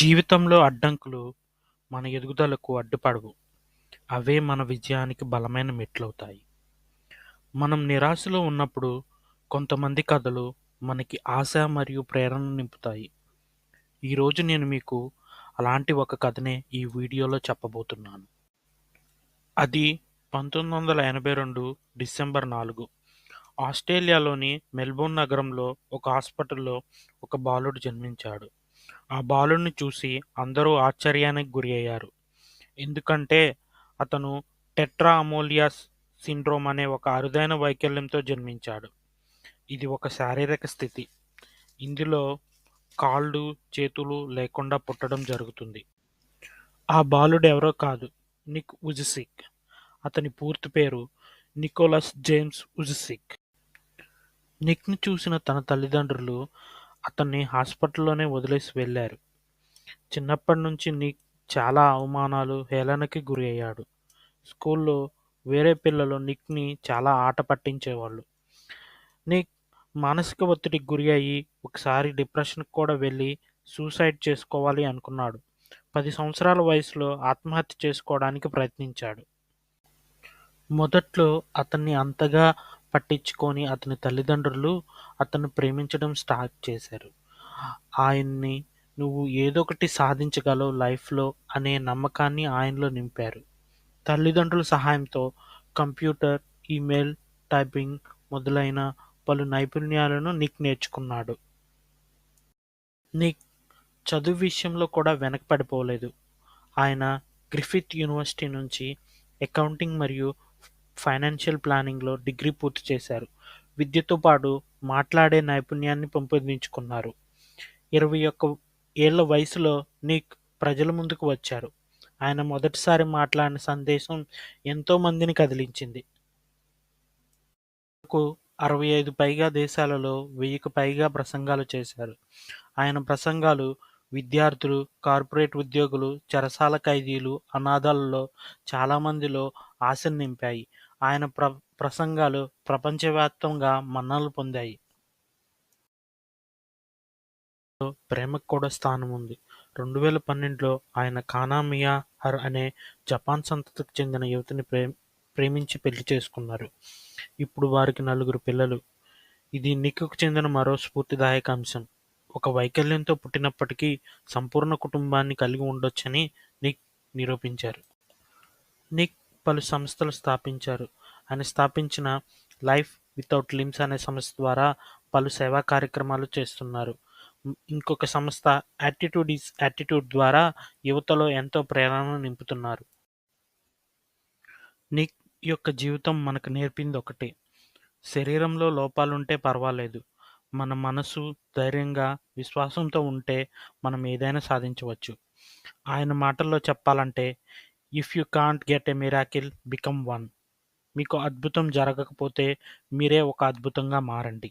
జీవితంలో అడ్డంకులు మన ఎదుగుదలకు అడ్డుపడవు. అవే మన విజయానికి బలమైన మెట్లవుతాయి. మనం నిరాశలో ఉన్నప్పుడు కొంతమంది కథలు మనకి ఆశ మరియు ప్రేరణ నింపుతాయి. ఈరోజు నేను మీకు అలాంటి ఒక కథనే ఈ వీడియోలో చెప్పబోతున్నాను. అది 1982 డిసెంబర్ 4 ఆస్ట్రేలియాలోని మెల్బోర్న్ నగరంలో ఒక హాస్పిటల్లో ఒక బాలుడు జన్మించాడు. ఆ బాలుడిని చూసి అందరూ ఆశ్చర్యానికి గురయ్యారు. ఎందుకంటే అతను టెట్రా అమోలియాస్ సిండ్రోమ్ అనే ఒక అరుదైన వైకల్యంతో జన్మించాడు. ఇది ఒక శారీరక స్థితి. ఇందులో కాళ్ళు, చేతులు లేకుండా పుట్టడం జరుగుతుంది. ఆ బాలుడు ఎవరో కాదు, నిక్ వుజిసిక్. అతని పూర్తి పేరు నికోలస్ జేమ్స్ వుజిసిక్. నిక్‌ని చూసిన తన తల్లిదండ్రులు అతన్ని హాస్పిటల్‌లోనే వదిలేసి వెళ్లారు. చిన్నప్పటి నుంచి నిక్ చాలా అవమానాలు, హేళనకి గురి అయ్యాడు. స్కూల్లో వేరే పిల్లలు నిక్‌ని చాలా ఆట పట్టించేవాళ్ళు. నిక్ మానసిక ఒత్తిడికి గురి అయ్యి ఒకసారి డిప్రెషన్‌కి కూడా వెళ్లి సూసైడ్ చేసుకోవాలి అనుకున్నాడు. 10 సంవత్సరాల వయసులో ఆత్మహత్య చేసుకోవడానికి ప్రయత్నించాడు. మొదట్లో అతన్ని అంతగా పట్టించుకోని అతని తల్లిదండ్రులు అతన్ని ప్రేమించడం స్టార్ట్ చేశారు. ఆయన్ని "నువ్వు ఏదోకటి సాధించగలవు లైఫ్‌లో" అనే నమ్మకాన్ని ఆయనలో నింపారు. తల్లిదండ్రుల సహాయంతో కంప్యూటర్, ఈమెయిల్, టైపింగ్ మొదలైన పలు నైపుణ్యాలను నిక్ నేర్చుకున్నాడు. నిక్ చదువు విషయంలో కూడా వెనకపడిపోలేదు. ఆయన గ్రిఫిత్ యూనివర్సిటీ నుంచి అకౌంటింగ్ మరియు ఫైనాన్షియల్ ప్లానింగ్‌లో డిగ్రీ పూర్తి చేశారు. విద్యతో పాటు మాట్లాడే నైపుణ్యాన్ని పెంపొందించుకున్నారు. 21 ఏళ్ల వయసులో నిక్ ప్రజల ముందుకు వచ్చారు. ఆయన మొదటిసారి మాట్లాడిన సందేశం ఎంతో మందిని కదిలించింది. వరకు 65 పైగా దేశాలలో 1000కి పైగా ప్రసంగాలు చేశారు. ఆయన ప్రసంగాలు విద్యార్థులు, కార్పొరేట్ ఉద్యోగులు, చెరసాల ఖైదీలు, అనాథలలో చాలామందిలో ఆశను నింపాయి. ఆయన ప్రసంగాలు ప్రపంచవ్యాప్తంగా మన్ననలు పొందాయి. ప్రేమకు కూడా స్థానం ఉంది. 2012లో ఆయన కానా మియా హర్ అనే జపాన్ సంతతికి చెందిన యువతిని ప్రేమించి పెళ్లి చేసుకున్నారు. ఇప్పుడు వారికి 4 పిల్లలు. ఇది నిక్‌కు చెందిన మరో స్ఫూర్తిదాయక అంశం. ఒక వైకల్యంతో పుట్టినప్పటికీ సంపూర్ణ కుటుంబాన్ని కలిగి ఉండొచ్చని నిక్ నిరూపించారు. నిక్ పలు సంస్థలు స్థాపించారు. ఆయన స్థాపించిన లైఫ్ వితౌట్ లింబ్స్ అనే సంస్థ ద్వారా పలు సేవా కార్యక్రమాలు చేస్తున్నారు. ఇంకొక సంస్థ యాటిట్యూడ్ ఈజ్ యాటిట్యూడ్ ద్వారా యువతలో ఎంతో ప్రేరణను నింపుతున్నారు. నిక్ యొక్క జీవితం మనకు నేర్పింది ఒకటే. శరీరంలో లోపాలుంటే పర్వాలేదు. మన మనసు ధైర్యంగా, విశ్వాసంతో ఉంటే మనం ఏదైనా సాధించవచ్చు. ఆయన మాటల్లో చెప్పాలంటే, if you can't get a miracle become one. మీకు అద్భుతం జరగకపోతే మీరే ఒక అద్భుతంగా మారండి.